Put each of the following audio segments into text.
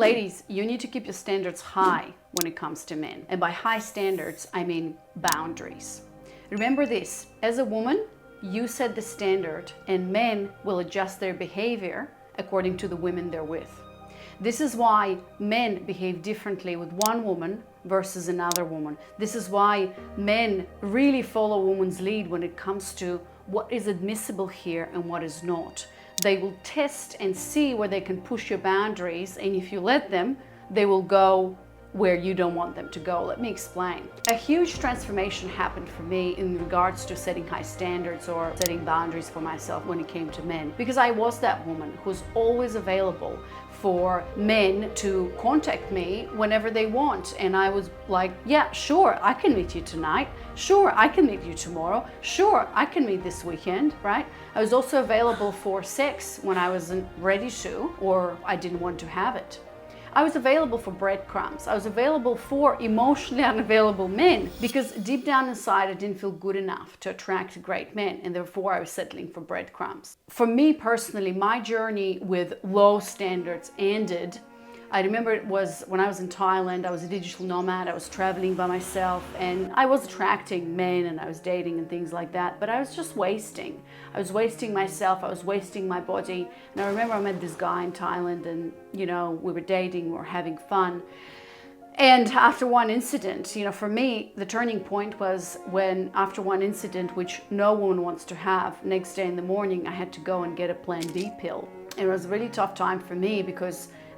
Ladies, you need to keep your standards high when it comes to men. And by high standards, I mean boundaries. Remember this, as a woman, you set the standard and men will adjust their behavior according to the women they're with. This is why men behave differently with one woman versus another woman. This is why men really follow a woman's lead when it comes to what is admissible here and what is not. They will test and see where they can push your boundaries, and if you let them, they will go where you don't want them to go. Let me explain. A huge transformation happened for me in regards to setting high standards or setting boundaries for myself when it came to men, because I was that woman who's always available for men to contact me whenever they want. And I was like, yeah, sure, I can meet you tonight. Sure, I can meet you tomorrow. Sure, I can meet this weekend, right? I was also available for sex when I wasn't ready to, or I didn't want to have it. I was available for breadcrumbs. I was available for emotionally unavailable men because deep down inside I didn't feel good enough to attract great men, and therefore I was settling for breadcrumbs. For me personally, my journey with low standards ended. I remember it was when I was in Thailand. I was a digital nomad. I was traveling by myself and I was attracting men and I was dating and things like that, but I was just wasting. I was wasting myself. I was wasting my body. And I remember I met this guy in Thailand and, we were dating, we were having fun. And after one incident, for me, the turning point was when after one incident, which no woman wants to have, next day in the morning, I had to go and get a Plan B pill. And it was a really tough time for me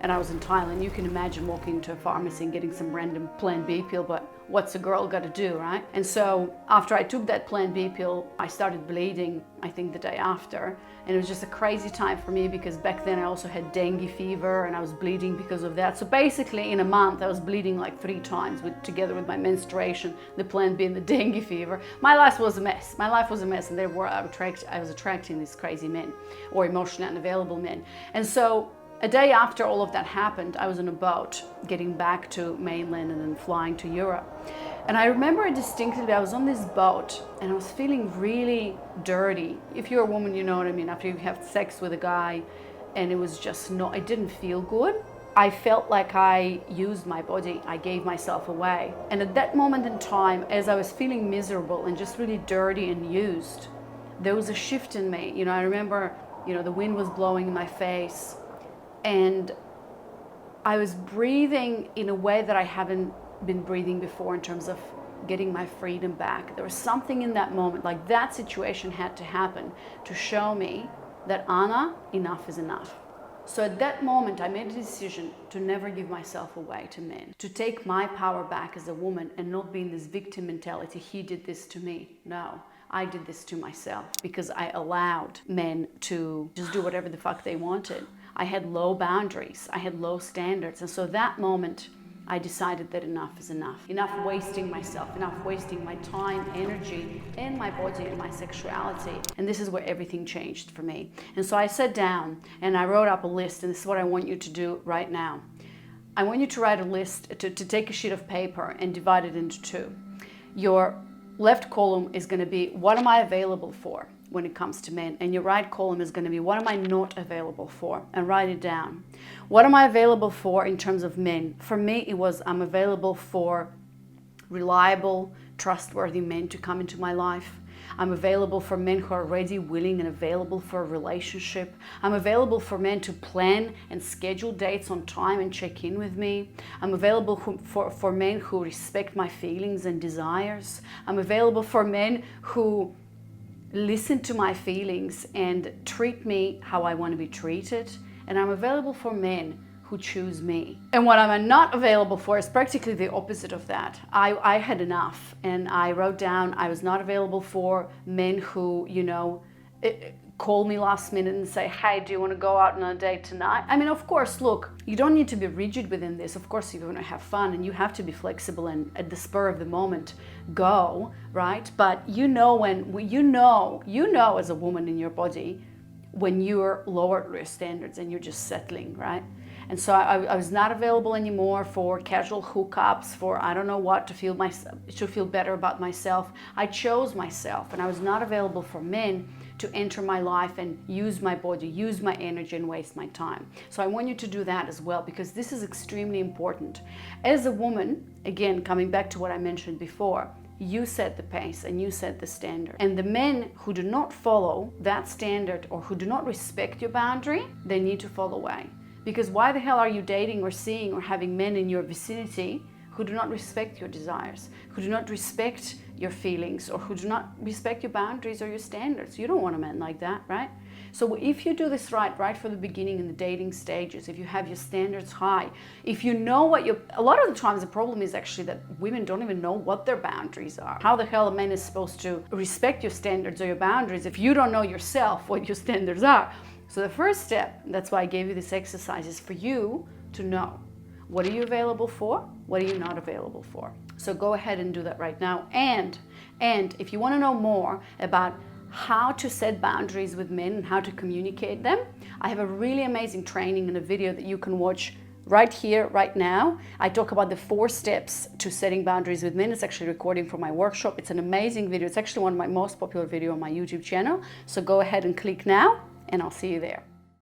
and I was in Thailand. You can imagine walking to a pharmacy and getting some random Plan B pill, but what's a girl got to do, right? And so after I took that Plan B pill, I started bleeding, I think the day after. And it was just a crazy time for me because back then I also had dengue fever and I was bleeding because of that. So basically in a month I was bleeding like 3 times together with my menstruation, the Plan B and the dengue fever. My life was a mess. And therefore I was attracting these crazy men or emotionally unavailable men. And so a day after all of that happened, I was on a boat getting back to mainland and then flying to Europe. And I remember distinctly, I was on this boat and I was feeling really dirty. If you're a woman, you know what I mean. After you have sex with a guy and it was just it didn't feel good. I felt like I used my body. I gave myself away. And at that moment in time, as I was feeling miserable and just really dirty and used, there was a shift in me. I remember, the wind was blowing in my face. And I was breathing in a way that I haven't been breathing before in terms of getting my freedom back. There was something in that moment, like that situation had to happen to show me that, Anna, enough is enough. So at that moment, I made a decision to never give myself away to men, to take my power back as a woman and not be in this victim mentality. He did this to me. No, I did this to myself because I allowed men to just do whatever the fuck they wanted. I had low boundaries, I had low standards. And so that moment, I decided that enough is enough. Enough wasting myself, enough wasting my time, energy, and my body and my sexuality. And this is where everything changed for me. And so I sat down and I wrote up a list, and this is what I want you to do right now. I want you to write a list, to take a sheet of paper and divide it into 2. Your left column is going to be, what am I available for when it comes to men? And your right column is going to be, what am I not available for? And write it down. What am I available for in terms of men? For me, it was, I'm available for reliable, trustworthy men to come into my life. I'm available for men who are ready, willing, and available for a relationship. I'm available for men to plan and schedule dates on time and check in with me. I'm available for men who respect my feelings and desires. I'm available for men who listen to my feelings and treat me how I want to be treated. And I'm available for men who choose me. And what I'm not available for is practically the opposite of that. I had enough, and I wrote down I was not available for men who, call me last minute and say, hey, do you want to go out on a date tonight? I mean, of course, look, you don't need to be rigid within this. Of course, you're going to have fun and you have to be flexible and at the spur of the moment go, right? But you know as a woman in your body when you're lower your standards and you're just settling, right? And so I was not available anymore for casual hookups, for I don't know what, to feel better about myself. I chose myself, and I was not available for men to enter my life and use my body, use my energy, and waste my time. So I want you to do that as well, because this is extremely important. As a woman, again, coming back to what I mentioned before, you set the pace and you set the standard. And the men who do not follow that standard or who do not respect your boundary, they need to fall away. Because why the hell are you dating or seeing or having men in your vicinity who do not respect your desires, who do not respect your feelings, or who do not respect your boundaries or your standards? You don't want a man like that, right? So if you do this right from the beginning in the dating stages, if you have your standards high, if you know what a lot of the times the problem is actually that women don't even know what their boundaries are. How the hell a man is supposed to respect your standards or your boundaries if you don't know yourself what your standards are? So the first step, that's why I gave you this exercise, is for you to know. What are you available for? What are you not available for? So go ahead and do that right now. And if you want to know more about how to set boundaries with men and how to communicate them, I have a really amazing training and a video that you can watch right here, right now. I talk about the 4 steps to setting boundaries with men. It's actually a recording from my workshop. It's an amazing video. It's actually one of my most popular videos on my YouTube channel. So go ahead and click now, and I'll see you there.